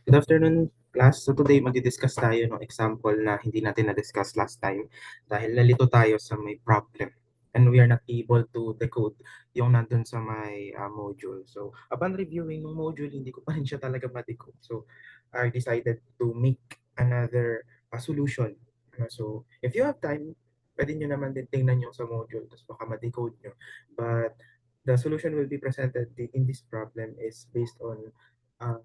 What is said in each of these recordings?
Good afternoon, class. So today magdi-discuss tayo ng example na hindi natin na-discuss last time dahil nalito tayo sa may problem and we are not able to decode yung nandun sa may module. So upon reviewing ng module, hindi ko pa rin siya talaga ma-decode. So I decided to make another solution. So if you have time, pwede nyo naman din tingnan yung sa module tapos baka ma-decode nyo. But the solution will be presented in this problem is based on uh,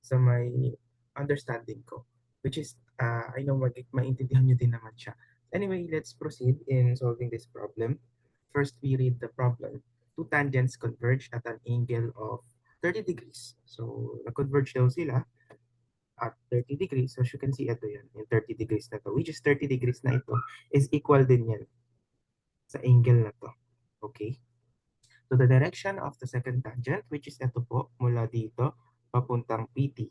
sa may understanding ko. Which is, I know maintindihan nyo din naman siya. Anyway, let's proceed in solving this problem. First, we read the problem. Two tangents converge at an angle of 30 degrees. So, nag-converge daw sila at 30 degrees. So, as you can see, ito yun, yung 30 degrees na to. Which is 30 degrees na ito is equal din yan sa angle na to. Okay? So, the direction of the second tangent, which is ito po, mula dito, papuntang PT.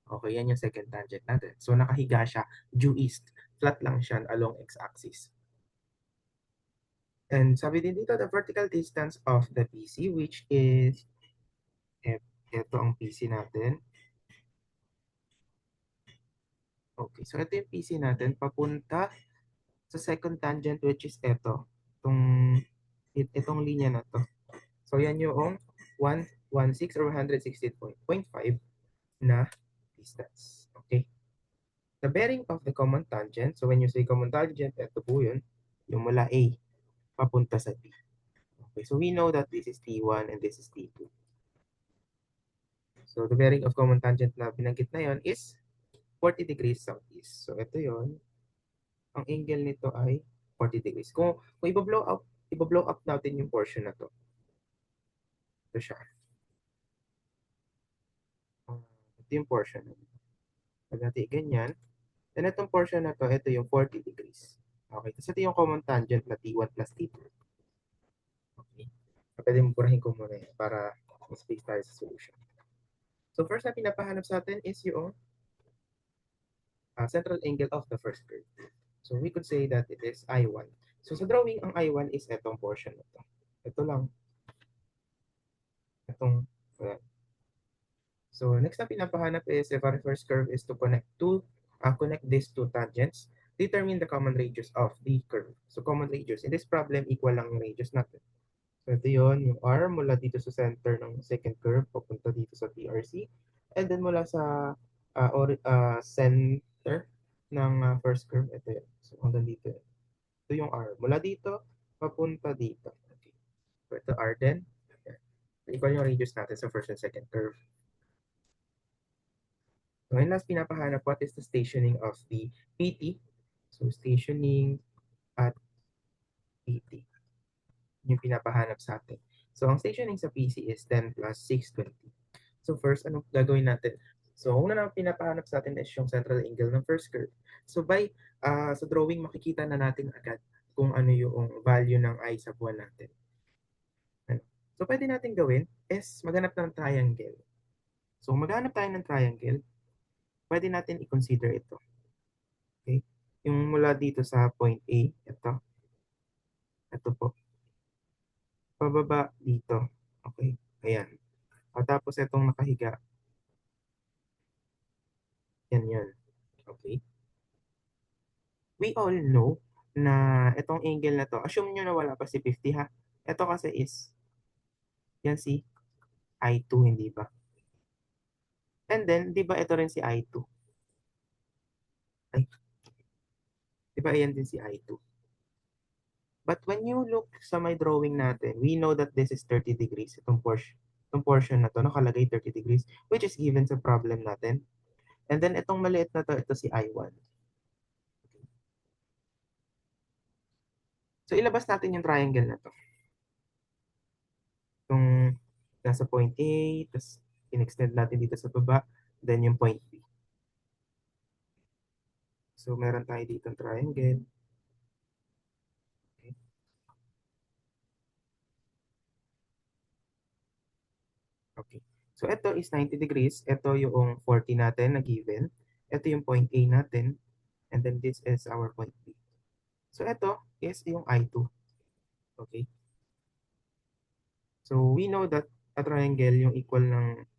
Okay, yan yung second tangent natin. So, nakahiga siya due east. Flat lang siya along x-axis. And sabi din dito, the vertical distance of the PC, which is, ito ang PC natin. Okay, so ito yung PC natin, papunta sa second tangent, which is ito. Itong linya na to. So, yan yung 116 or 116.5 na distance. Okay. The bearing of the common tangent, so when you say common tangent, ito po yun, yung mula A papunta sa B. Okay, so we know that this is T1 and this is T2. So the bearing of common tangent na binanggit na yon is 40 degrees southeast. So ito yon, ang angle nito ay 40 degrees. Kung i-blow up natin yung portion na to. Ito siya. Ito yung portion. Pag natin ganyan, then itong portion na to, ito yung 40 degrees. Okay, tapos ito yung common tangent na T1 plus T2. Okay. Pwede mo purahin ko muna yan para mas-space tayo sa solution. So first na pinapahanap sa atin is yung central angle of the first curve. So we could say that it is I1. So sa drawing, ang I1 is itong portion na to. Ito lang. Itong, uh, so next na pinapahanap is if our first curve is to connect these two tangents, determine the common radius of the curve. So common radius. In this problem, equal lang yung radius natin. So ito yun, yung R mula dito sa center ng second curve, papunta dito sa PRC. And then mula sa center ng first curve, ito yun. So hanggang dito yun. Ito yung R. Mula dito, papunta dito. Okay. So ito R din. Equal yung radius natin sa first and second curve. So ngayon last pinapahanap, what is the stationing of the PT? So stationing at PT. Yung pinapahanap sa atin. So ang stationing sa PC is 10 plus 620. So first, anong gagawin natin? So una na pinapahanap sa atin is yung central angle ng first curve. So sa drawing, makikita na natin agad kung ano yung value ng I sa buwan natin. Ano? So pwede natin gawin is maghanap ng triangle. So maghanap tayo ng triangle, pwede natin i-consider ito. Okay? Yung mula dito sa point A, ito po. Pababa dito. Okay? Ayan. At tapos itong nakahiga. Yan yun. Okay? We all know na itong angle na to, assume nyo na wala pa si 50 ha. Ito kasi is, yan si I2, hindi ba? And then, di ba ito rin si I2? Ay, di ba yan din si I2? But when you look sa my drawing natin, we know that this is 30 degrees. Itong portion na to, nakalagay 30 degrees, which is given sa problem natin. And then itong maliit na to, ito si I1. So ilabas natin yung triangle na to. Itong nasa point A, tapos in-extend natin dito sa baba, then yung point B. So meron tayo dito ng triangle. Okay. Okay. So ito is 90 degrees. Ito yung 40 natin na given. Ito yung point A natin. And then this is our point B. So ito is yung I2. Okay. So we know that a triangle yung equal ng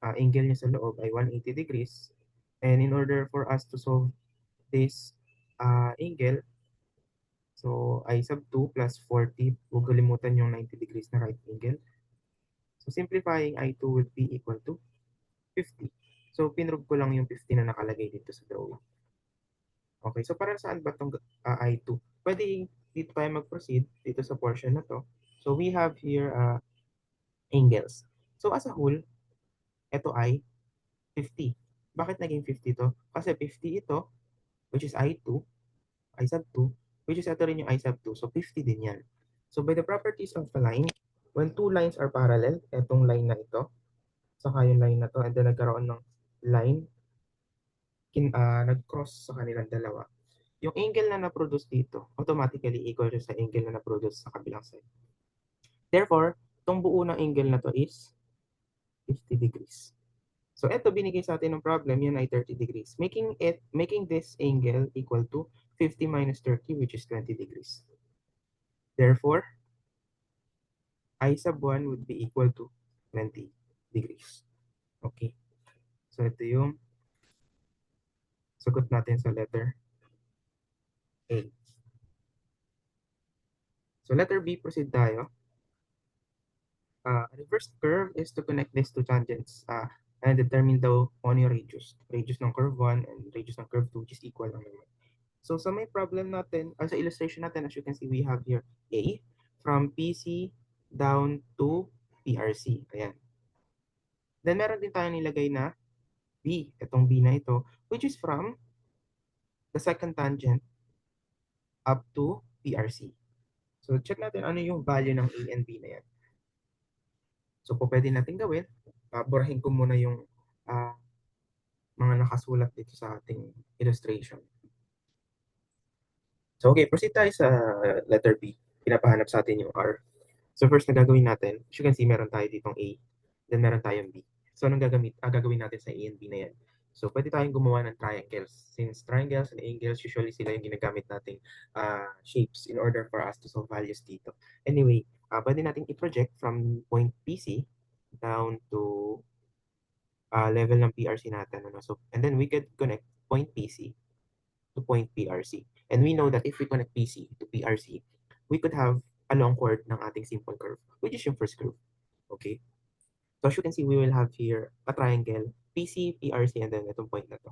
angle niya sa loob ay 180 degrees. And in order for us to solve this angle, so I sub 2 plus 40, huwag kalimutan yung 90 degrees na right angle. So simplifying, I2 would be equal to 50. So pinrove ko lang yung 50 na nakalagay dito sa drawing. Okay, so para saan ba itong I2? Pwede dito tayo mag-proceed dito sa portion na to. So we have here angles. So as a whole, ito ay 50. Bakit naging 50 to? Kasi 50 ito, which is I2, I sub 2, which is ito rin yung I sub 2. So 50 din yan. So by the properties of the line, when two lines are parallel, itong line na ito, saka yung line na to, and then nagkaroon ng line, nag-cross sa kanilang dalawa. Yung angle na na-produce dito, automatically equal siya sa angle na na-produce sa kabilang side. Therefore, itong buo ng angle na to is 50 degrees. So ito binigay sa atin ng problem, yan ay 30 degrees. Making this angle equal to 50 minus 30, which is 20 degrees. Therefore, I sub 1 would be equal to 20 degrees. Okay. So ito yung sagot natin sa letter A. So letter B, proceed tayo. Reverse curve is to connect these two tangents and determine the only radius. Radius ng curve 1 and radius ng curve 2 which is equal lang naman. So sa may problem natin, sa illustration natin, as you can see, we have here A from PC down to PRC. Ayan. Then meron din tayo nilagay na B, itong B na ito, which is from the second tangent up to PRC. So check natin ano yung value ng A and B na yan. So po pwede natin gawin, burahin ko muna yung mga nakasulat dito sa ating illustration. So okay, proceed tayo sa letter B. Pinapahanap sa atin yung R. So first na gagawin natin, as you can see, meron tayo ditong A, then meron tayong B. So anong gagawin natin sa A and B na yan? So pwede tayong gumawa ng triangles. Since triangles and angles, usually sila yung ginagamit nating shapes in order for us to solve values dito. Anyway, pwede nating i-project from point PC down to level ng PRC natin. Ano? So, and then we could connect point PC to point PRC. And we know that if we connect PC to PRC, we could have a long chord ng ating simple curve, which is yung first curve. Okay? So as you can see, we will have here a triangle, PC, PRC, and then itong point na to.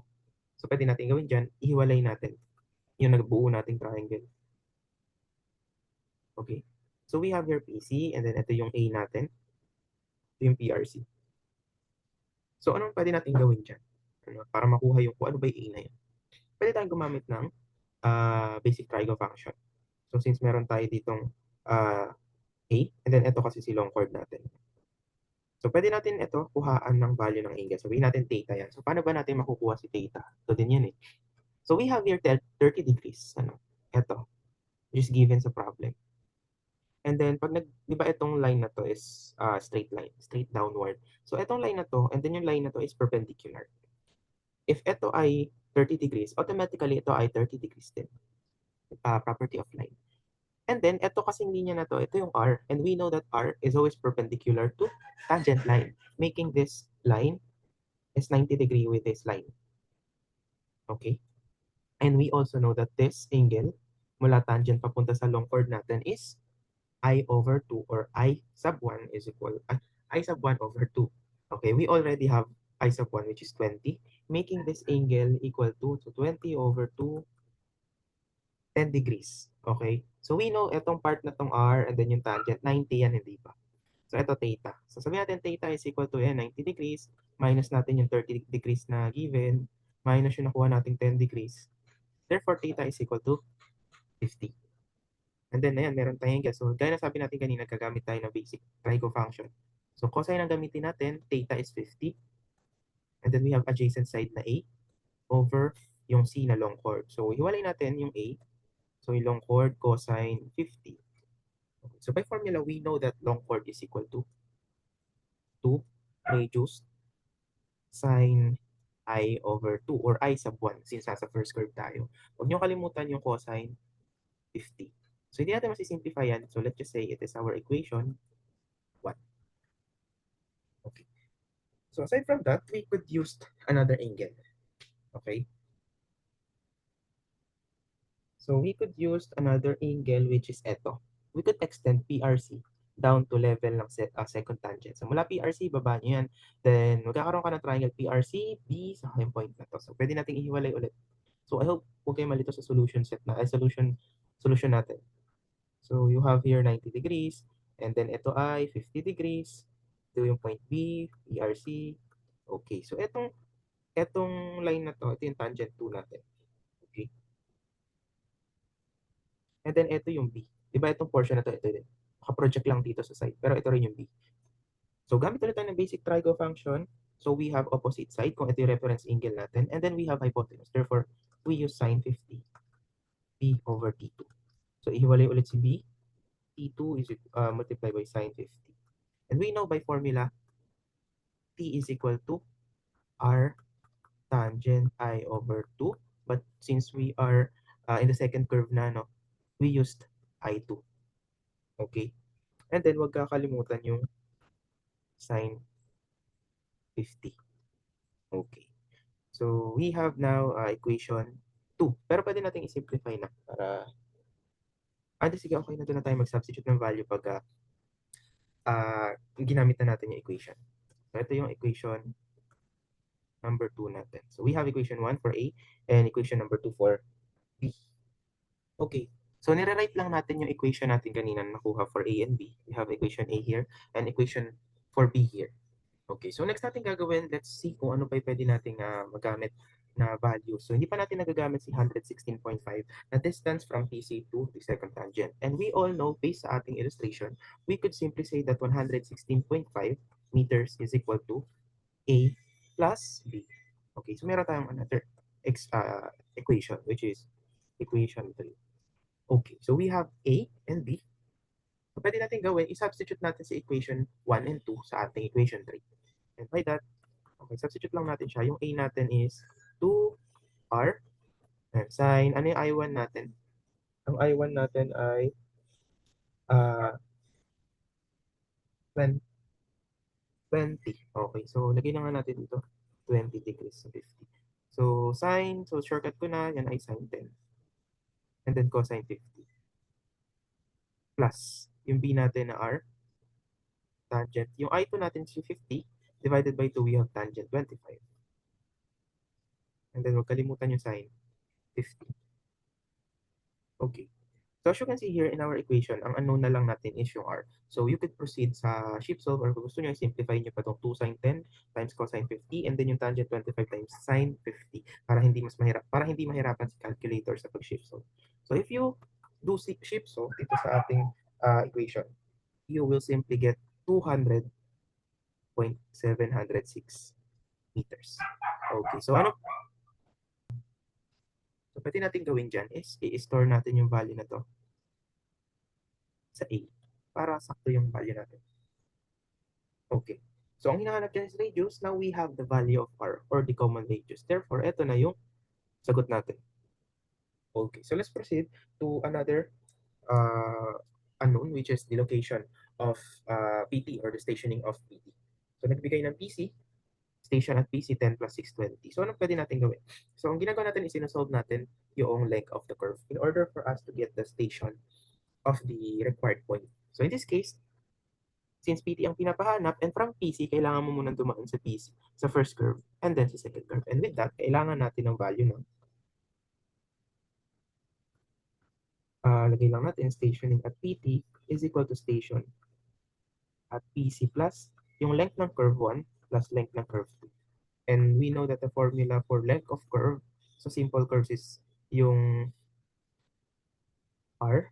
So pwede natin gawin dyan, ihiwalay natin yung nagbuo nating triangle. Okay? So we have here PC, and then ito yung A natin, ito yung PRC. So anong pwede natin gawin dyan? Para makuha yung kung ano ba yung A na yun? Pwede tayong gumamit ng basic trigo function. So since meron tayo ditong A, and then ito kasi si long chord natin. So pwede natin ito kuhaan ng value ng angle. Sabihin natin theta yan. So paano ba natin makukuha si theta? Ito din yan eh. So we have here 30 degrees. Ito, which is given sa problem. And then pag di ba itong line na to is straight line, straight downward. So itong line na to, and then yung line na to is perpendicular. If ito ay 30 degrees, automatically ito ay 30 degrees din. Property of line. And then, ito kasing linya na to, ito yung R. And we know that R is always perpendicular to tangent line, making this line is 90 degree with this line. Okay? And we also know that this angle mula tangent papunta sa long chord natin is I over 2 or I sub 1 is equal, I sub 1 over 2. Okay, we already have I sub 1 which is 20, making this angle equal to 20 over 2, 10 degrees. Okay? So we know itong part na tong R and then yung tangent, 90 yan, hindi ba? So ito theta. So sabihin natin theta is equal to 90 degrees, minus natin yung 30 degrees na given, minus yung nakuha nating 10 degrees. Therefore, theta is equal to 50. And then, ayan, meron tayong angle. So, gaya na sabi natin kanina, gagamit tayo ng basic trigo function. So, cosine ang gamitin natin, theta is 50. And then we have adjacent side na A over yung C na long chord. So, hiwalay natin yung A. So, yung long chord, cosine 50. Okay. So, by formula, we know that long chord is equal to 2 radius sine I over 2 or I sub 1 since nasa first curve tayo. Huwag niyo kalimutan yung cosine 50. So, hindi natin masisimplify yan. So, let's just say it is our equation 1. Okay. So aside from that, we could use another angle. Okay? So we could use another angle which is ito. We could extend PRC down to level ng second tangent. So mula PRC, baba nyo yan. Then magkakaroon ka ng triangle PRC, B, sa yung point na to. So pwede nating ihiwalay ulit. So I hope huwag kayo malito sa solution set na, solution natin. So you have here 90 degrees, and then ito ay 50 degrees. Ito yung point B, PRC. Okay, so etong line na to, ito yung tangent 2 natin. Okay. And then ito yung B. Diba itong portion na to, ito din. Naka-project lang dito sa side, pero ito rin yung B. So gamit ulit tayo ng basic trigo function. So we have opposite side kung ito yung reference angle natin. And then we have hypotenuse. Therefore, we use sine 50 B over T2. So ihiwalay ulit si B. T2 is multiplied by sine 50. And we know by formula, T is equal to R tangent I over 2. But since we are in the second curve na, no, we used I2. Okay? And then, wag kakalimutan yung sine 50. Okay. So, we have now equation 2. Pero pwede natin i-simplify na para... sige, okay na doon na tayo mag-substitute ng value pag ginamit na natin yung equation. So, ito yung equation number 2 natin. So, we have equation 1 for A and equation number 2 for B. Okay. So, nire-write lang natin yung equation natin kanina na nakuha for A and B. We have equation A here and equation for B here. Okay. So, next natin gagawin, let's see kung ano pa yung pwede nating magamit na value. So, hindi pa natin nagagamit si 116.5 na distance from PC to the second tangent. And we all know, based sa ating illustration, we could simply say that 116.5 meters is equal to A plus B. Okay. So, meron tayong another equation, which is equation 3. Okay, so we have A and B. So pwede natin gawin, i-substitute natin sa equation 1 and 2 sa ating equation 3. And by that, okay, substitute lang natin siya. Yung A natin is 2R. And sin, ano yung I1 natin? Ang I1 natin ay 20. Okay, so lagay na nga natin dito 20 degrees sa 50. So sin, so shortcut ko na, yan ay sin 10. And then cosine 50. Plus, yung B natin na R, tangent. Yung I2 natin is 50, divided by 2, we have tangent 25. And then, huwag kalimutan yung sine, 50. Okay. So, as you can see here in our equation, ang unknown na lang natin is yung R. So, you could proceed sa sheep solve or kung gusto nyo, simplify nyo pa itong 2 sine 10 times cosine 50 and then yung tangent 25 times sine 50 para hindi mahirapan si calculator sa pag-sheep solve. So, if you do sheep solve dito sa ating equation, you will simply get 200.706 meters. Okay, so pwede natin gawin dyan is i-store natin yung value na to sa A para sakto yung value natin. Okay. So, ang hinahanap dyan is radius. Now, we have the value of R or the common radius. Therefore, ito na yung sagot natin. Okay. So, let's proceed to another unknown, which is the location of PT or the stationing of PT. So, nagbigay ng PC, station at PC 10 plus 620. So, anong pwede natin gawin? So, ang ginagawa natin is sinasolve natin yung length of the curve in order for us to get the station of the required point. So, in this case, since PT ang pinapahanap, and from PC, kailangan mo munang dumaan sa PC, sa first curve, and then sa second curve. And with that, kailangan natin ng value ng lagay lang natin, stationing at PT is equal to station at PC plus yung length ng curve 1 plus length ng curve 2. And we know that the formula for length of curve sa simple curves is yung R,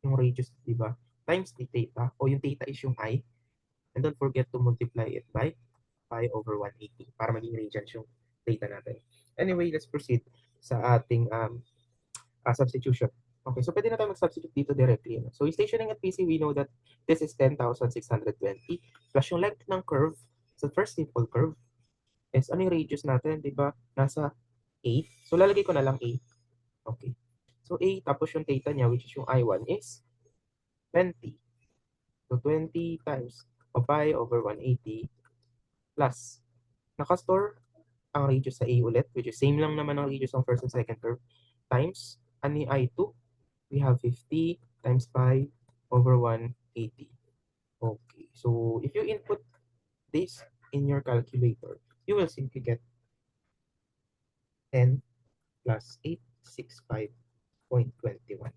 yung radius, di ba? Times the theta, o yung theta is yung I. And don't forget to multiply it by pi over 180 para maging radians yung theta natin. Anyway, let's proceed sa ating substitution. Okay, so pwede na tayo mag-substitute dito directly. So, stationing at PC, we know that this is 10,620 plus yung length ng curve sa first simple curve is ano yung radius natin, di ba? Nasa 8. So, lalagay ko na lang 8. Okay. So, 8 tapos yung theta niya, which is yung I1 is 20. So, 20 times pi over 180 plus nakastore ang radius sa A ulit, which is same lang naman ang radius ng first and second curve, times ani I2, we have 50 times pi over 180. Okay, so if you input this in your calculator, you will simply get 10 plus 865.21.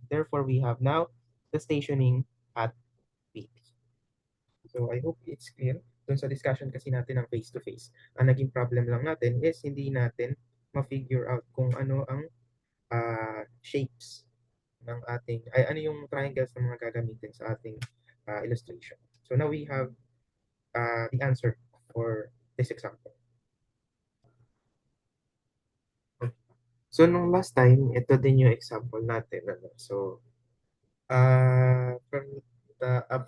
Therefore, we have now the stationing at PT. So I hope it's clear. Dun sa discussion kasi natin ng face-to-face, ang naging problem lang natin is hindi natin ma-figure out kung ano ang shapes ng ating, ay ano yung triangles na mga gagamitin sa ating illustration. So now we have the answer for this example. So nung last time, ito din yung example natin. Ano? So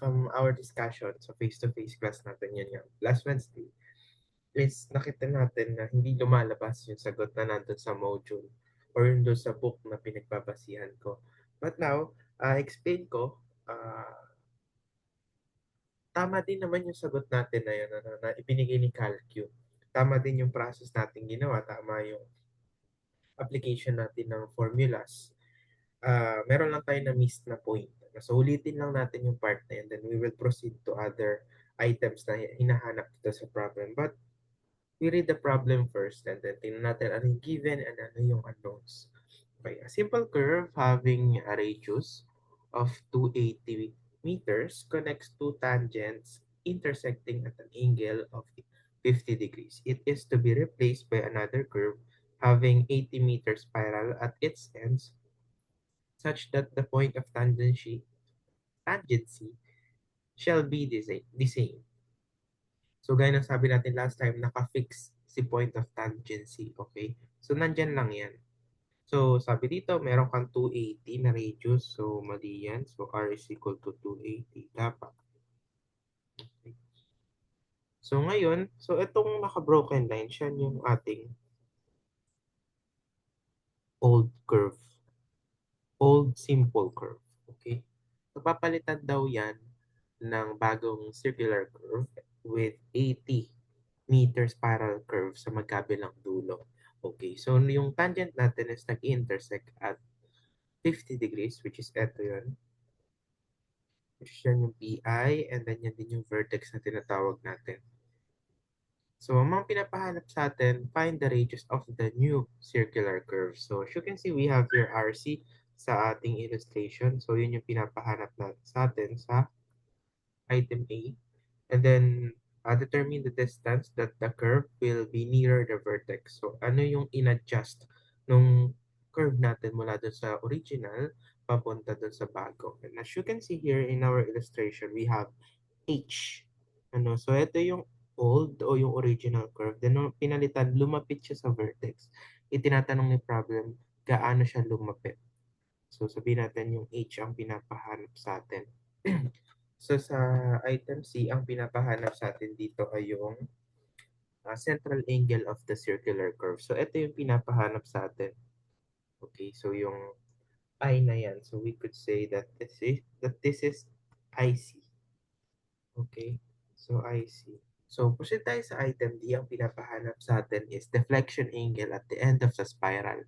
from our discussion sa face-to-face class natin yun yung last Wednesday, is nakita natin na hindi lumalabas yung sagot na nandun sa module or yung doon sa book na pinagbabasihan ko. But now, explain ko, tama din naman yung sagot natin na yun, na ibinigay ni CalQ. Tama din yung process natin ginawa, tama yung application natin ng formulas. Meron lang tayo na missed na point. So, ulitin lang natin yung part na yun, then we will proceed to other items na hinahanap dito sa problem. But we read the problem first and then tingnan natin ano yung given and ano yung unknowns. Okay, a simple curve having a radius of 280 meters connects two tangents intersecting at an angle of 50 degrees. It is to be replaced by another curve having 80-meter spiral at its ends such that the point of tangency shall be the same. So, gaya ng sabi natin last time, naka-fix si point of tangency. Okay? So, nandyan lang yan. So, sabi dito, meron kang 280 na radius. So, mali yan. So, R is equal to 280. Dapat. Okay. So, ngayon, so itong naka-broken line, siya yung ating old curve. Old simple curve. Okay? So, papalitan daw yan ng bagong circular curve with 80-meter spiral curve sa magkabilang dulo. Okay, so yung tangent natin is nag-intersect at 50 degrees, which is eto yun. Which is yan yung PI, and then yan din yung vertex na tinatawag natin. So, ang mga pinapahanap sa atin, find the radius of the new circular curve. So, as you can see, we have here RC sa ating illustration. So, yun yung pinapahanap na sa atin sa item A. And then, determine the distance that the curve will be nearer the vertex. So, ano yung in-adjust nung curve natin mula dun sa original papunta dun sa bago. And as you can see here in our illustration, we have H. Ano, so, ito yung old o yung original curve. Then, nung pinalitan, lumapit siya sa vertex. Itinatanong ni problem, gaano siya lumapit. So, sabihin natin yung H ang pinapahanap sa atin. So, sa item C, ang pinapahanap sa atin dito ay yung central angle of the circular curve. So, ito yung pinapahanap sa atin. Okay, so yung I na yan. So, we could say that this is IC. Okay, so IC. So, proceed tayo sa item D. Ang pinapahanap sa atin is deflection angle at the end of the spiral.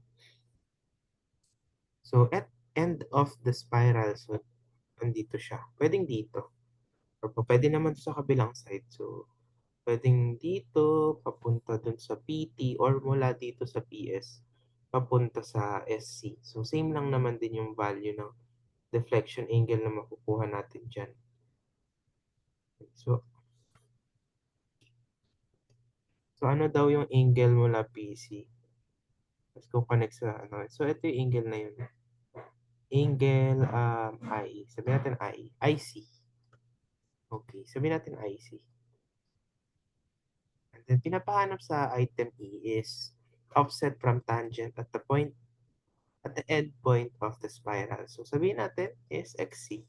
So, at end of the spiral, so, andito siya. Pwedeng dito. Or pwede naman sa kabilang side. So, pwedeng dito, papunta dun sa PT, or mula dito sa PS, papunta sa SC. So, same lang naman din yung value ng deflection angle na makukuha natin dyan. So ano daw yung angle mula PC? Let's go connect sa ano. So, ito yung angle na yun. Angle I. Sabihin natin I. IC. Okay, sabihin natin IC. And then, pinapahanap sa item E is offset from tangent at the end point of the spiral. So, sabihin natin is XC.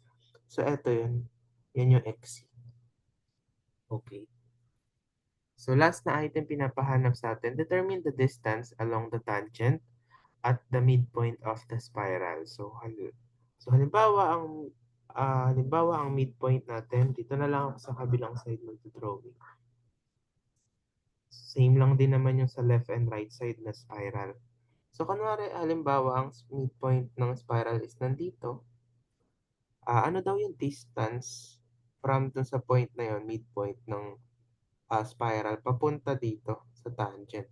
So, ito yun. Yan yung XC. Okay. So, last na item pinapahanap sa atin, determine the distance along the tangent at the midpoint of the spiral. So, halimbawa ang midpoint natin, dito na lang ako sa kabilang side mag-drawing. Same lang din naman yung sa left and right side na spiral. So, kunwari, halimbawa, ang midpoint ng spiral is nandito. Ano daw yung distance from dun sa point na yun, midpoint ng spiral, papunta dito sa tangent.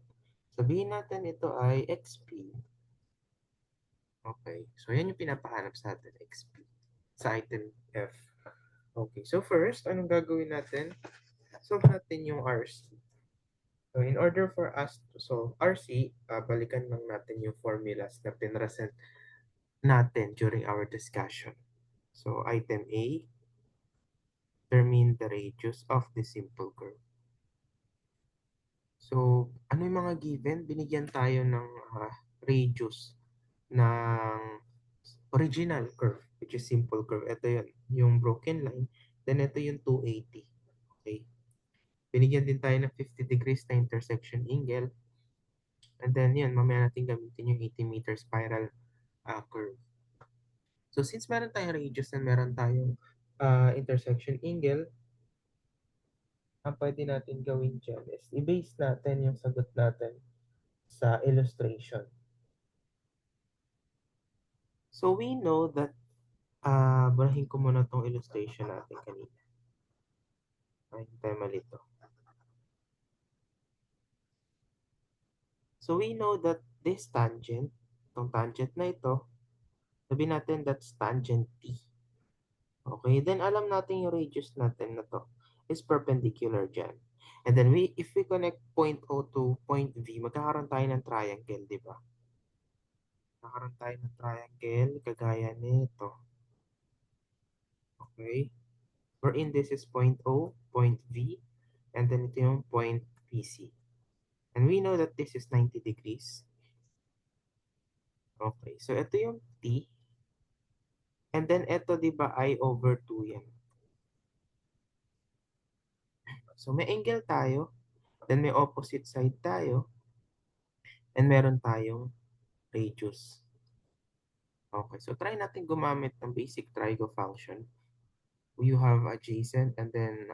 Sabihin natin ito ay XP. Okay. So, yan yung pinapahanap sa atin, XP. Sa item F. Okay. So, first, anong gagawin natin? Solve natin yung RC. So, in order for us to solve RC, balikan lang natin yung formulas na pinresent natin during our discussion. So, item A, determine the radius of the simple curve. So, ano yung mga given? Binigyan tayo ng radius ng original curve, which is simple curve. Ito yun, yung broken line. Then, ito yung 280. Okay. Binigyan din tayo ng 50 degrees na intersection angle. And then, yun, mamaya natin gamitin yung 80-meter spiral curve. So, since meron tayong radius and meron tayong intersection angle, ang pwede natin gawin dyan is i-base natin yung sagot natin sa illustration. So, we know that, barahin ko muna tong illustration natin kanina. Ay, hindi tayo mali to. So, we know that this tangent, itong tangent na ito, sabihin natin that's tangent T. Okay, then alam natin yung radius natin na to is perpendicular dyan. And then if we connect point O to point V, magkakaroon tayo ng triangle, di ba? Magkakaroon tayo ng triangle kagaya nito. Okay? Wherein this is point O, point V, and then ito yung point PC. And we know that this is 90 degrees. Okay, so ito yung T. And then ito, di ba, I over 2 yan. So may angle tayo, then may opposite side tayo, and meron tayong radius. Okay, so try natin gumamit ng basic trigo function. You have adjacent and then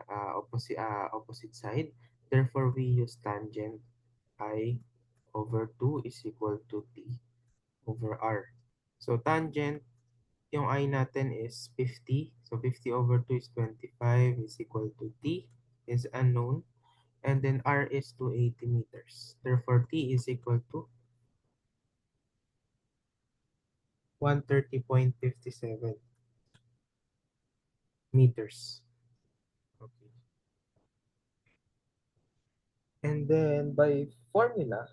opposite side. Therefore, we use tangent I over 2 is equal to T over R. So tangent, yung I natin is 50. So 50 over 2 is 25 is equal to T is unknown. And then R is 280 meters. Therefore, T is equal to 130.57 meters. Okay. And then by formula,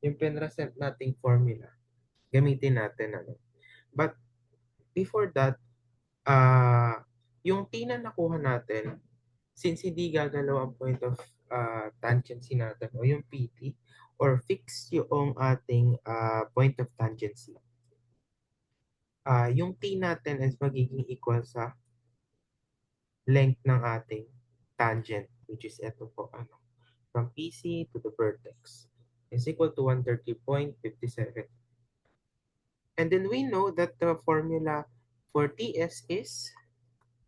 yung pinresent nating formula, gamitin natin ano. But before that, yung T na nakuha natin, since hindi gagalaw ang point of tangency natin o yung PT, or fix yung ating point of tangency, yung T natin is magiging equal sa length ng ating tangent, which is ito po, ano, from PC to the vertex, is equal to 130.57. And then we know that the formula for TS is,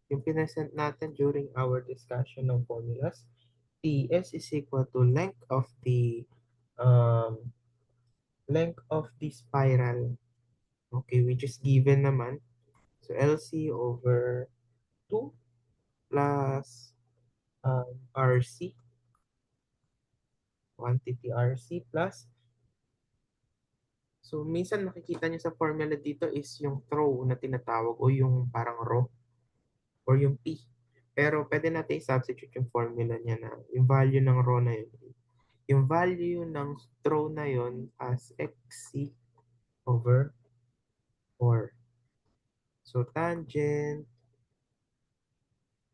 yung pinresent natin during our discussion ng formulas, TS is equal to um, length of the spiral, okay, which is given naman. So LC over 2 plus RC, quantity RC plus, so minsan makikita nyo sa formula dito is yung throw na tinatawag o yung parang rho or yung P. Pero pwede natin i-substitute yung formula niya na yung value ng rho na yun. Yung value ng throw na yun as XC over 4. So tangent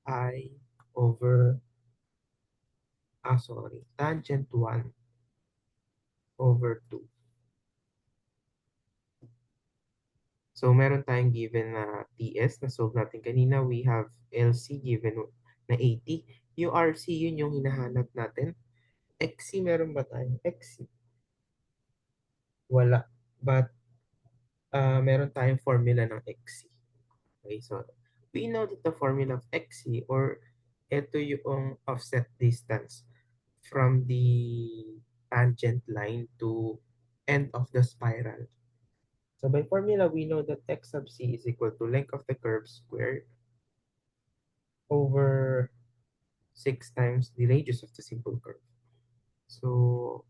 I over, tangent 1 over 2. So, meron tayong given na TS na solve natin kanina. We have LC given na 80. Yung RC, yun yung hinahanap natin. XC, meron ba tayong XC? Wala. But, meron tayong formula ng XC. Okay, so, we know that the formula of XC or ito yung offset distance from the tangent line to end of the spiral. So by formula, we know that x sub c is equal to length of the curve squared over 6 times the radius of the simple curve. So,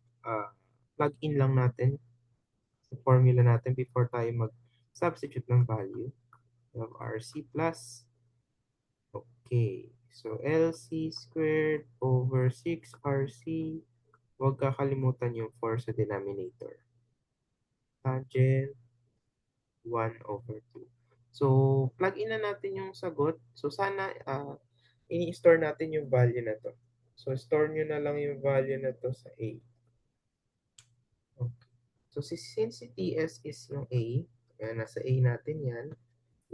plug in lang natin sa formula natin before tayo mag-substitute ng value. We have RC plus, okay. So, LC squared over 6RC. Huwag kakalimutan yung 4 sa denominator. Tangent 1 over 2. So, plug in na natin yung sagot. So, sana ini-store natin yung value na to. So, store nyo na lang yung value na to sa A. Okay. So, since si TS is yung A, kaya nasa A natin yan,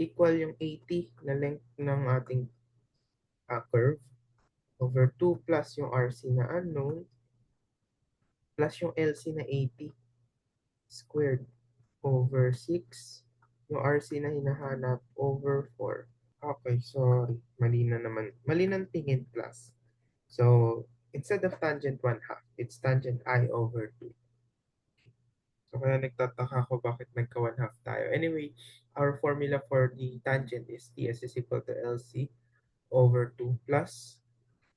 equal yung 80 na length ng ating curve over 2 plus yung RC na unknown plus yung LC na 80 squared over 6 yung RC na hinahanap over 4. Okay, sorry. Mali na naman. Mali ng tingin plus. So, instead of tangent 1/2, it's tangent I over 2. So, kaya nagtataka ako bakit nagka 1/2 tayo. Anyway, our formula for the tangent is TS is equal to LC over 2 plus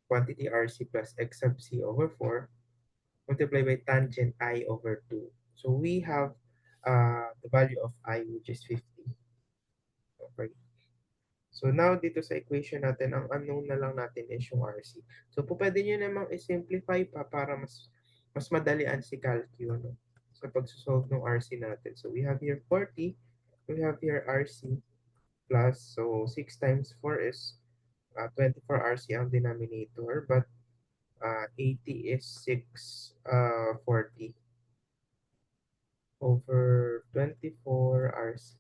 quantity RC plus X sub C over 4 multiplied by tangent I over 2. So, we have the value of I which is 50. Okay. So now dito sa equation natin, ang unknown na lang natin is yung RC. So po pwede nyo namang i-simplify pa para mas madalian si calcu no? Sa pagsosolve ng RC natin. So we have here 40, we have here RC plus, so 6 times 4 is 24 RC ang denominator, but 80 is 640 over 24 RC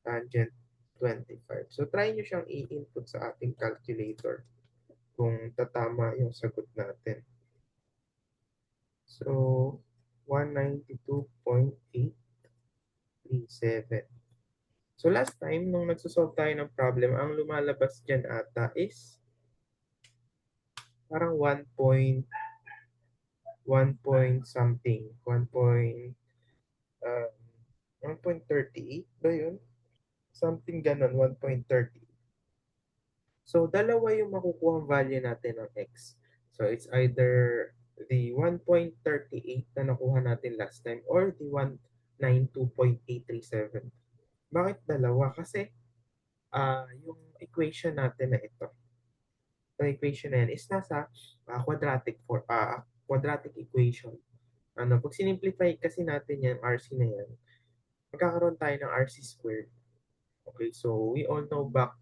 tangent 25. So try nyo siyang i-input sa ating calculator kung tatama yung sagot natin. So, 192.837. So, last time, nung nagsosolve tayo ng problem, ang lumalabas dyan ata is parang 1 point something. 1.38 ba yun? Something ganon, 1.30. So, dalawa yung makukuha value natin ng x. So, it's either the 1.38 na nakuha natin last time or the 192.837. Bakit dalawa? Kasi yung equation natin na ito, yung equation na yan is nasa quadratic equation. Pag sinimplify kasi natin yan, RC na yan, magkakaroon tayo ng RC squared. Okay, so we all know back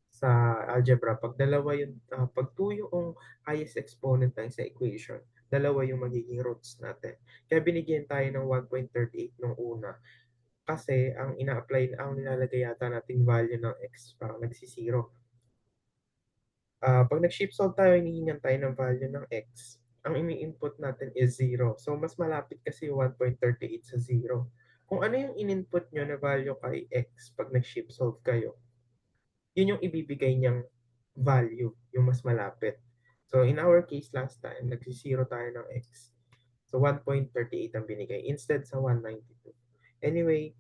sa algebra, pag dalawa yung, pag 2 yung highest exponent tayo sa equation, dalawa yung magiging roots natin. Kaya binigyan tayo ng 1.38 nung una. Kasi ang ina-apply, ang nilalagay yata nating value ng x, parang nagsisiro. Pag nag-shift solve tayo, hinihingan tayo ng value ng x. Ang ini-input natin is 0. So, mas malapit kasi 1.38 sa 0. Kung ano yung in-input nyo na value kay x pag nag-shift solve kayo, yun yung ibibigay niyang value, yung mas malapit. So, in our case last time, nagsisiro tayo ng x. So, 1.38 ang binigay instead sa 192. Anyway,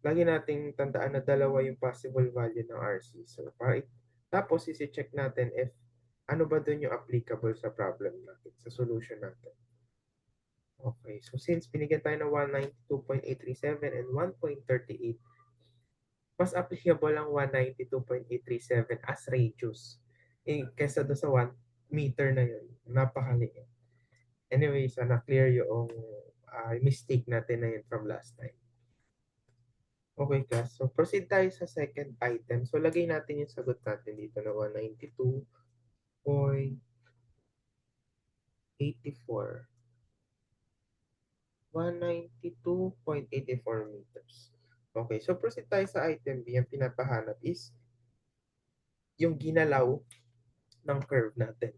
lagi nating tandaan na dalawa yung possible value ng RC. So, tapos, isi-check natin if ano ba dun yung applicable sa problem natin, sa solution natin. Okay, so since binigyan tayo ng 192.837 and 1.38, mas applicable ang 192.837 as radius kesa doon sa 1 meter na yun. Napakaliit. Anyway, sana clear yung mistake natin na yun from last time. Okay, class. So, proceed tayo sa second item. So, lagay natin yung sagot natin dito na 192.84. 192.84 meters. Okay, so proceed tayo sa item B. Ang pinapahanap is yung ginalaw ng curve natin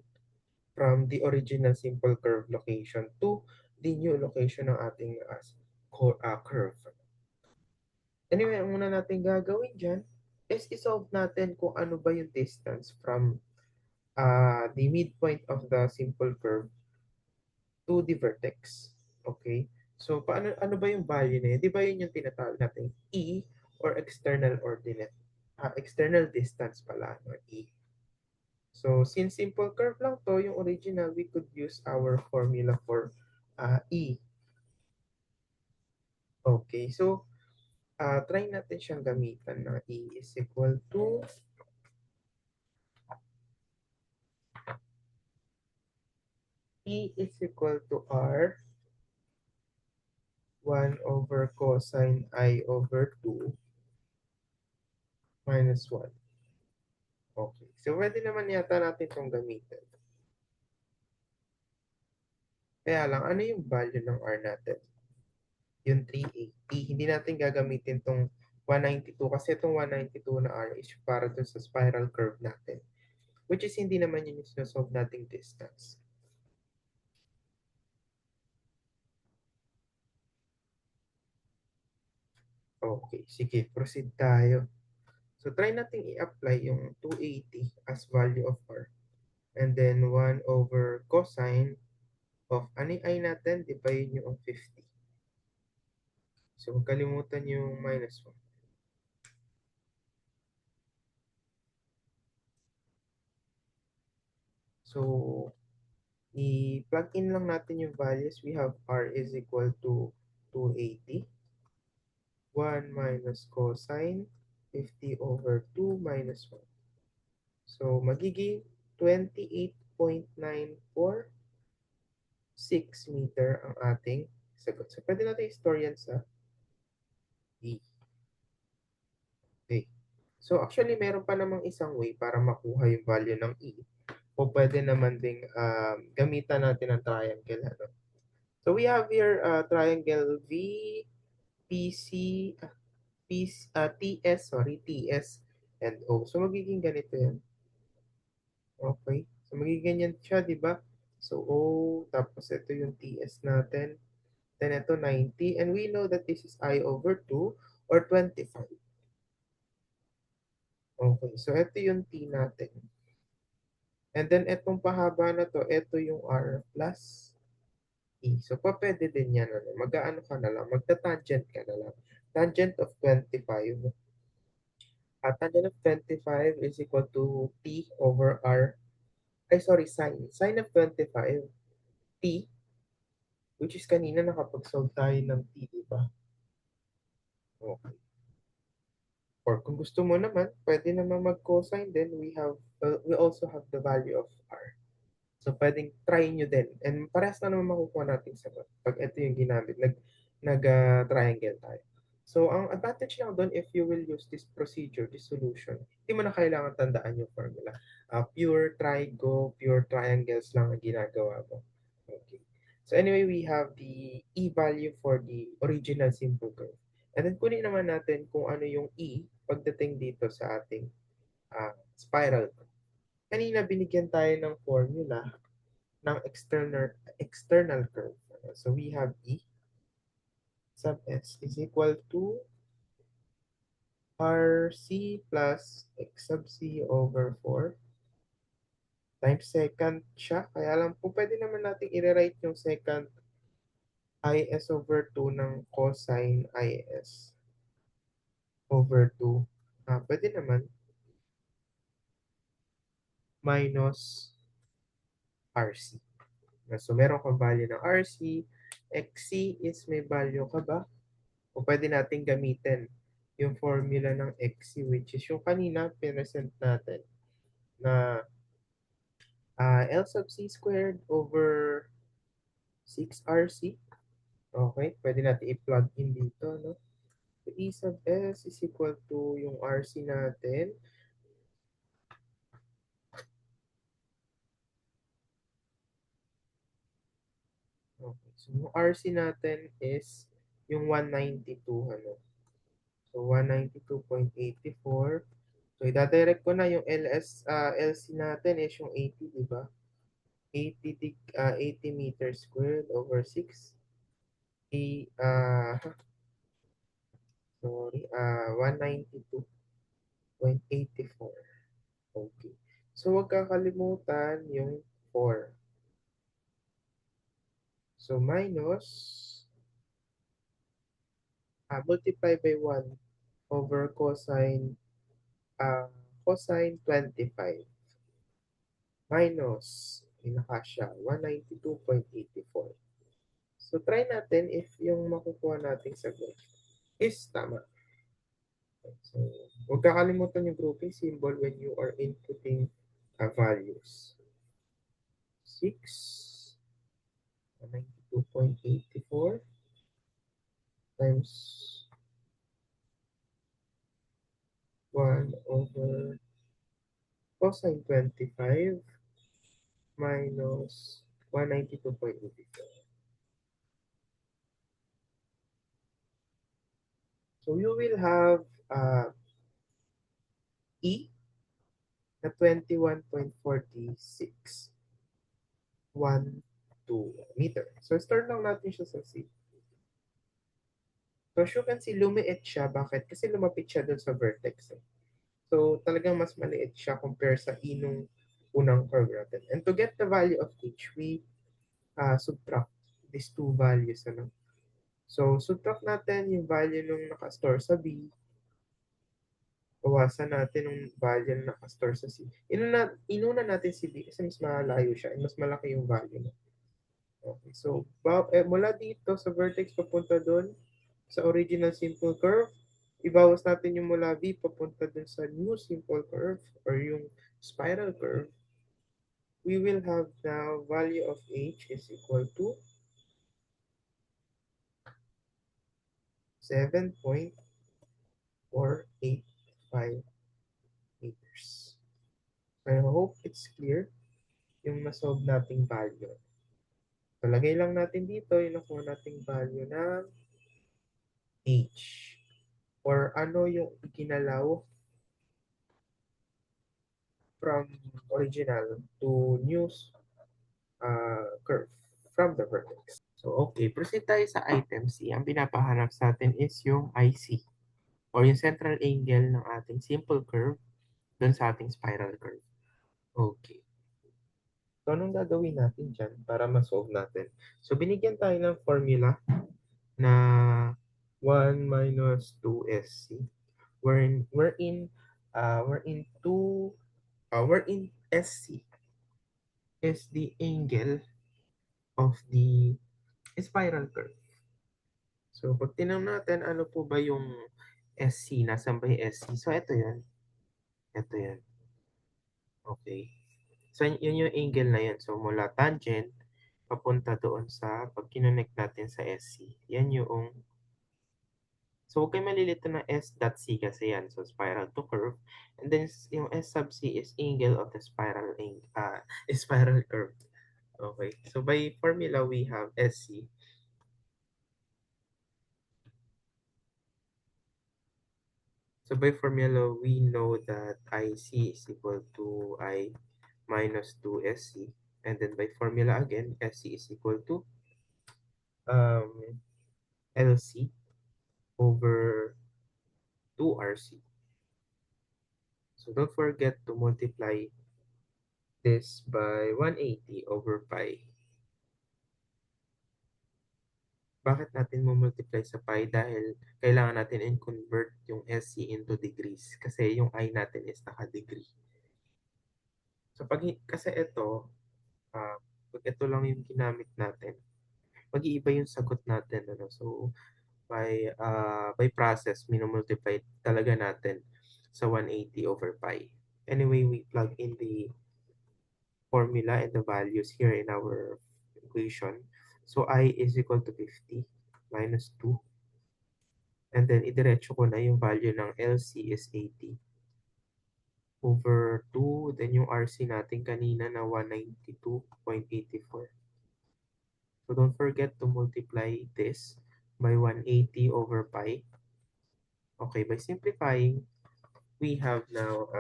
from the original simple curve location to the new location ng ating curve. Anyway, ang muna natin gagawin dyan is isolve natin kung ano ba yung distance from the midpoint of the simple curve to the vertex. Okay? So, ano ba yung value na yun? Di ba yun yung tinatawag natin E or external ordinate? External distance pala, no? E. So, since simple curve lang to, yung original, we could use our formula for E. Okay, so, try natin siyang gamitan na E is equal to R 1 over cosine I over 2 minus 1. Okay, so pwede naman yata natin itong gamitin. Kaya lang, ano yung value ng R natin? Yung 380. Hindi natin gagamitin itong 192 kasi itong 192 na R is para dun sa spiral curve natin. Which is hindi naman yun yung sinasolve nating distance. Okay, sige, proceed tayo. So, try natin i-apply yung 280 as value of R. And then 1 over cosine of ano yung I natin? Di ba yun yung 50? So, huwag kalimutan yung minus 1. So, i-plug in lang natin yung values. We have R is equal to 280. 1 minus cosine 50 over 2 minus 1. So, magiging 28.946 meter ang ating sagot. So, pwede natin i-store yan sa E. Okay. So, actually, meron pa namang isang way para makuha yung value ng E. O pwede naman ding gamitan natin ang triangle. Ano? So, we have here triangle VPC, TS, and O. So, magiging ganito yan. Okay. So, magiging ganyan siya, di ba? So, O, tapos ito yung TS natin. Then, ito 90. And we know that this is I over 2 or 25. Okay. So, ito yung T natin. And then, itong pahaba na to, ito yung R plus E. So, pwede din yan. Ano? Mag-ano ka na lang. Magta-tangent ka na lang. Tangent of 25. At tangent of 25 is equal to T over R. Ay, sorry, sine. Sine of 25, T, which is kanina nakapag-solve tayo ng T, di ba? Okay. Or kung gusto mo naman, pwede naman mag-cosine din. We also have the value of R. So, pwedeng try nyo din. And parehas na naman makukuha natin sagot pag ito yung ginamit. Nag-triangle tayo. So, ang advantage lang doon, if you will use this procedure, this solution, hindi mo na kailangan tandaan yung formula. Pure trigo, pure triangles lang ang ginagawa mo. Okay. So, anyway, we have the E value for the original simple curve. And then, kunin naman natin kung ano yung E pagdating dito sa ating spiral. Kanina binigyan tayo ng formula ng external curve. So we have E sub S is equal to RC plus X sub C over 4 times secant siya. Kaya lang po pwede naman natin i-rewrite yung secant IS over 2 ng cosine IS over 2. Pwede naman minus RC. So meron kang value ng RC. XC is may value ka ba? O pwede natin gamitin yung formula ng XC which is yung kanina present natin na L sub C squared over 6RC. Okay, pwede natin i-plug in dito, no? So, E sub S is equal to yung RC natin. Okay, so yung RC natin is yung 192, ano? So, 192.84. So, ida-direct ko na yung LC natin is yung 80, di ba? 80 meters squared over 6. Sorry, 192.84. Okay. So, So, huwag kakalimutan yung 4. So, minus, multiply by 1 over uh, cosine 25 minus, pinakasya, 192.84. So, try natin if yung makukuha nating sagot is tama. So, huwag kakalimutan yung grouping symbol when you are inputting values. 6, 192.84 times 1 over cosine 25 minus 192.84. So you will have E na 21.4612 meter. So start lang natin siya sa C. So as you can see, lumiit siya. Bakit? Kasi lumapit siya dun sa vertex. So talagang mas maliit siya compare sa inong unang curve natin. And to get the value of H, we subtract these two values. Ano? So subtract natin yung value nung nakastore sa B, bawasan natin yung value na nakastore sa C. Inuna natin si B kasi mas malayo siya and mas malaki yung value niya. Okay, so mula dito sa vertex papunta doon sa original simple curve, ibawas natin yung mula B papunta doon sa new simple curve or yung spiral curve. We will have now value of H is equal to 7.485 meters. I hope it's clear yung nasolve nating value. So, lagay lang natin dito yung nakuha nating value ng H or ano yung iginalaw from original to new curve from the vertex. So, okay. Proceed tayo sa item C. Ang pinapahanap sa atin is yung IC or yung central angle ng ating simple curve dun sa ating spiral curve. Okay. So, anong gagawin natin dyan para ma-solve natin? So, binigyan tayo ng formula na 1 minus 2SC. We're in SC is the angle of the spiral curve. So, pag tinanong natin, ano po ba yung SC? Nasaan ba yung SC? So, ito yan. Ito yan. Okay. So, yun yung angle na yan. So, mula tangent, papunta doon sa, pag kinonect natin sa SC, yan yung, so, huwag kayo malilito na S dot C kasi yan. So, spiral to curve. And then, yung S sub C is angle of the spiral curve. Okay. So, by formula, we have SC. So by formula, we know that IC is equal to I minus 2SC. And then by formula again, SC is equal to um, LC over 2RC. So don't forget to multiply this by 180 over pi. Bakit natin mo-multiply sa pi? Dahil kailangan natin i-convert yung SC into degrees. Kasi yung I natin is naka-degree. So kasi ito, pag ito lang yung ginamit natin, mag-iiba yung sagot natin. Ano? So, by process, minumultiply talaga natin sa 180 over pi. Anyway, we plug in the formula and the values here in our equation. So, I is equal to 50 minus 2. And then, idiretso ko na yung value ng LC is 80 over 2. Then, yung RC natin kanina na 192.84. So don't forget to multiply this by 180 over pi. Okay, by simplifying, we have now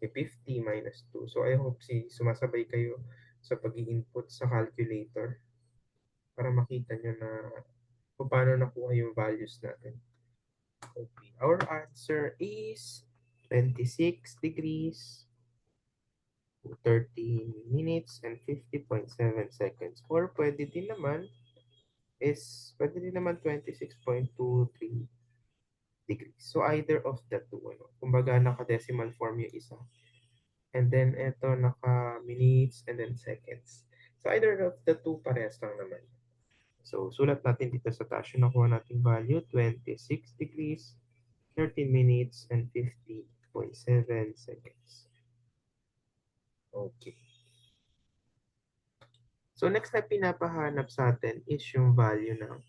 50 minus 2. So I hope sumasabay kayo sa pag-i-input sa calculator para makita nyo na kung paano nakuha yung values natin. Okay, our answer is 26 degrees 13 minutes and 50.7 seconds. Or pwede din naman 26.23 degrees. So either of the two, ano. Kumbaga naka-decimal form yung isa. And then ito naka-minutes and then seconds. So either of the two parehas lang naman. So sulat natin dito sa task yung nakuha nating value, 26 degrees, 13 minutes, and 50.7 seconds. Okay. So next na pinapahanap sa atin is yung value ng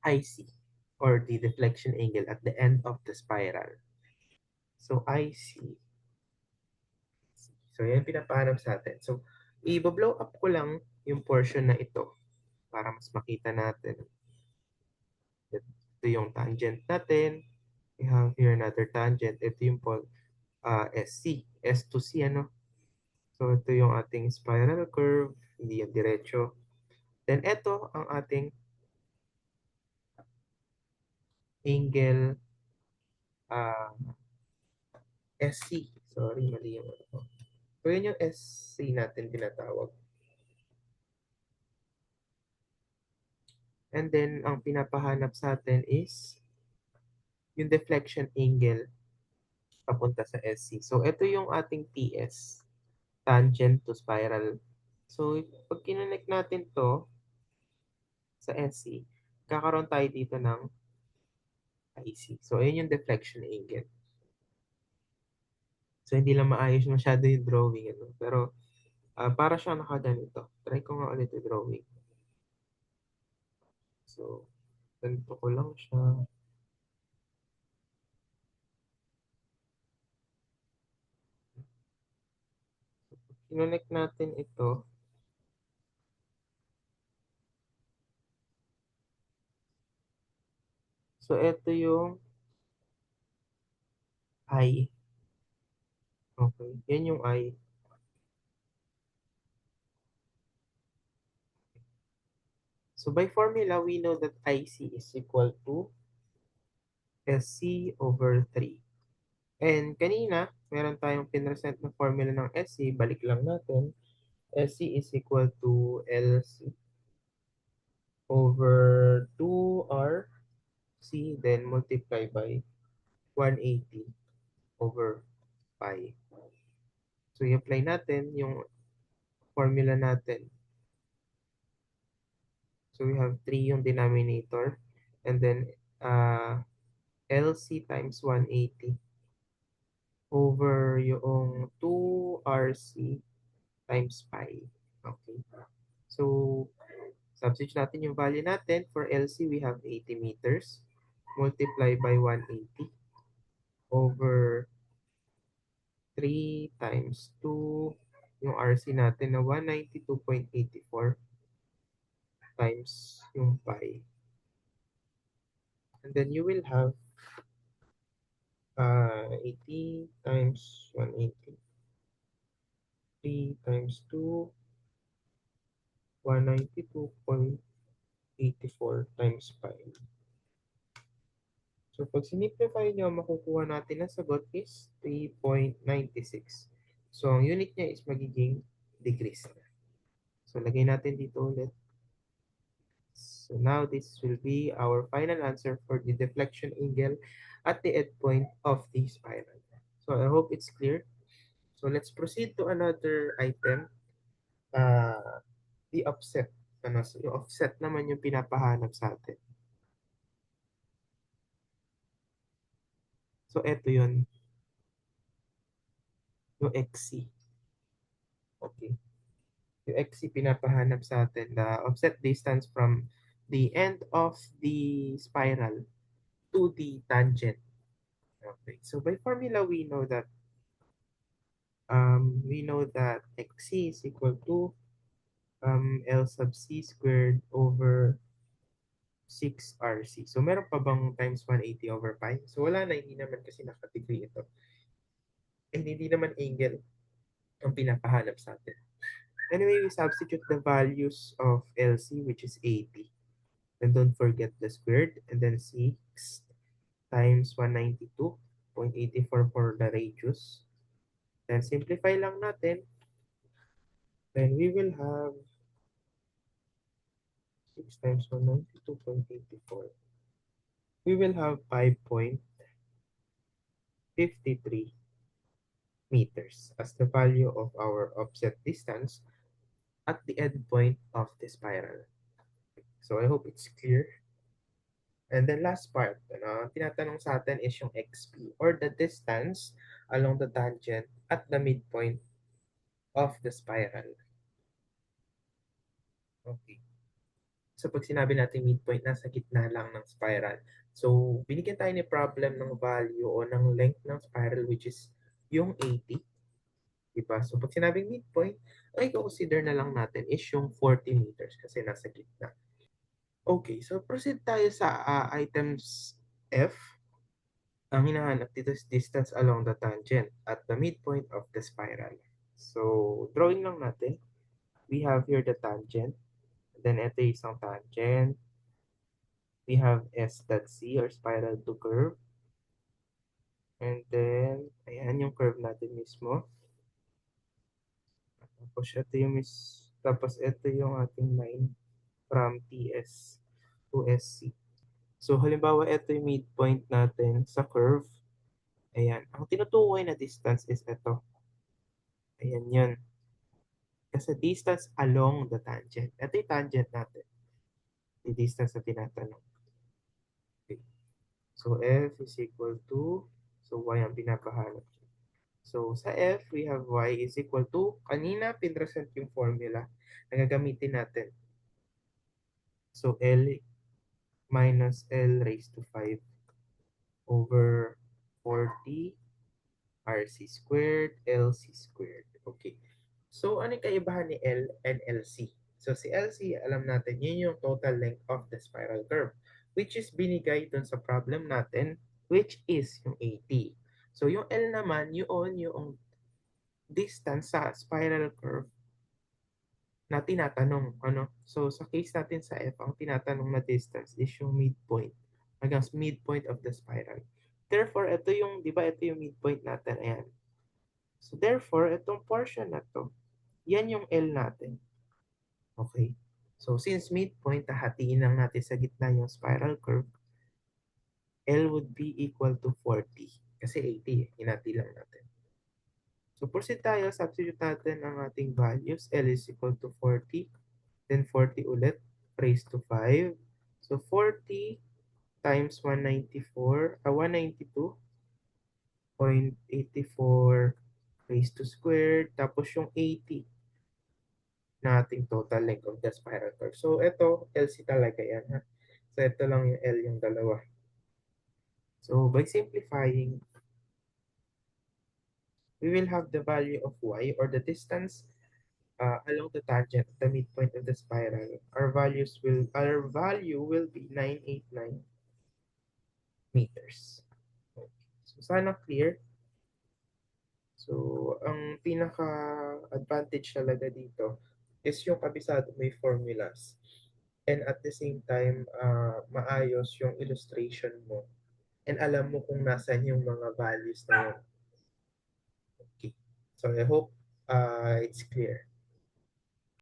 IC or the deflection angle at the end of the spiral. So IC. So yan pinapahanap sa atin. So i-blow up ko lang yung portion na ito para mas makita natin. Ito yung tangent natin. We have here another tangent. Ito yung SC. S to C, ano? So ito yung ating spiral curve. Hindi yung diretso. Then ito ang ating angle SC. Sorry, mali yung ano. So yun yung SC natin tinatawag. And then ang pinapahanap sa atin is yung deflection angle papunta sa SC. So ito yung ating TS, tangent to spiral. So pag kinonect natin to sa SC, kakaroon tayo dito ng IC. So ayun yung deflection angle. So hindi lang maayos masyado yung drawing. Ano? Pero para siya nakaganito. Try ko nga ulit yung drawing. So ganito ko lang siya. Kinonect natin ito. So ito yung I. Okay. Yan yung I. So by formula, we know that IC is equal to SC over 3. And kanina, meron tayong pinresent na formula ng SC. Balik lang natin. SC is equal to LC over 2RC, then multiply by 180 over pi. So i-apply natin yung formula natin. So we have 3 yung denominator. And then LC times 180 over yung 2RC times pi. Okay. So, substitute natin yung value natin. For LC, we have 80 meters. Multiply by 180 over 3 times 2. Yung RC natin na 192.84 times yung pi. And then you will have 80 times 180. 3 times 2, 192.84 times pi. So pag sinimplify nyo, makukuha natin na sagot is 3.96. So ang unit niya is magiging degrees. So lagay natin dito ulit. So now this will be our final answer for the deflection angle at the endpoint of the spiral. So I hope it's clear. So let's proceed to another item. The offset. Ano, so yung offset naman yung pinapahanap sa atin. So eto yun, yung XC. Okay. Yung XC pinapahanap sa atin, the offset distance from the end of the spiral to the tangent. Okay. So by formula, we know that XC is equal to L sub C squared over 6RC. So meron pa bang times 180 over pi? So wala na, hindi naman kasi nakadegree ito. And hindi naman angle ang pinapahanap sa atin. Anyway, we substitute the values of LC, which is 80. And don't forget the squared. And then 6 times 192.84 for the radius. Then simplify lang natin. Then we will have 6 times 192.84. We will have 5.53 meters as the value of our offset distance at the end point of the spiral. So I hope it's clear. And the last part, tinatanong sa atin is yung XP or the distance along the tangent at the midpoint of the spiral. Okay. So pag sinabi natin midpoint, nasa gitna lang ng spiral. So binigyan tayo ni problem ng value o ng length ng spiral which is yung 80. Diba? So pag sinabing midpoint, ang i-consider na lang natin is yung 40 meters kasi nasa gitna. Okay, so proceed tayo sa items F. Ang hinahanap dito is distance along the tangent at the midpoint of the spiral. So, drawing lang natin. We have here the tangent. Then, ito yung isang tangent. We have S dot C or spiral to curve. And then, ayan yung curve natin mismo. Tapos ito yung ating line from TS to SC. So, halimbawa, ito yung midpoint natin sa curve. Ayan. Ang tinutukoy na distance is ito. Ayan yun. Kasi distance along the tangent. Ito yung tangent natin. Yung distance na tinatanong. Okay. So, F is equal to, so Y ang pinapahanap. So, sa F, we have Y is equal to, kanina pinresent yung formula na gagamitin natin. So, L minus L raised to 5 over 40 RC squared, LC squared. Okay. So, ano yung kaibahan ni L and LC? So, si LC, alam natin, yun yung total length of the spiral curve, which is binigay dun sa problem natin, which is yung 80. So, yung L naman, yung distance sa spiral curve na tinatanong. Ano? So, sa case natin sa F, ang tinatanong na distance is yung midpoint, hanggang midpoint of the spiral. Therefore, ito yung, di ba, ito yung midpoint natin. Ayan. So, therefore, itong portion na to, yan yung L natin. Okay? So, since midpoint, hahatiin lang natin sa gitna yung spiral curve, L would be equal to 40. Kasi 80, hinati lang natin. So, proceed tayo, substitute natin ang ating values. L is equal to 40. Then 40 ulit, raised to 5. So, 40 times 192.84 raised to squared. Tapos yung 80 na ating total length of the spiral curve. So, ito, LC talaga yan. Ha? So, ito lang yung L yung dalawa. So, by simplifying, we will have the value of Y or the distance along the tangent, the midpoint of the spiral. Our value will be 989 meters. Okay. So, sana clear. So, ang pinaka-advantage talaga dito is yung kabisado may formulas. And at the same time, maayos yung illustration mo. And alam mo kung nasan yung mga values na yun. Okay. So, I hope it's clear.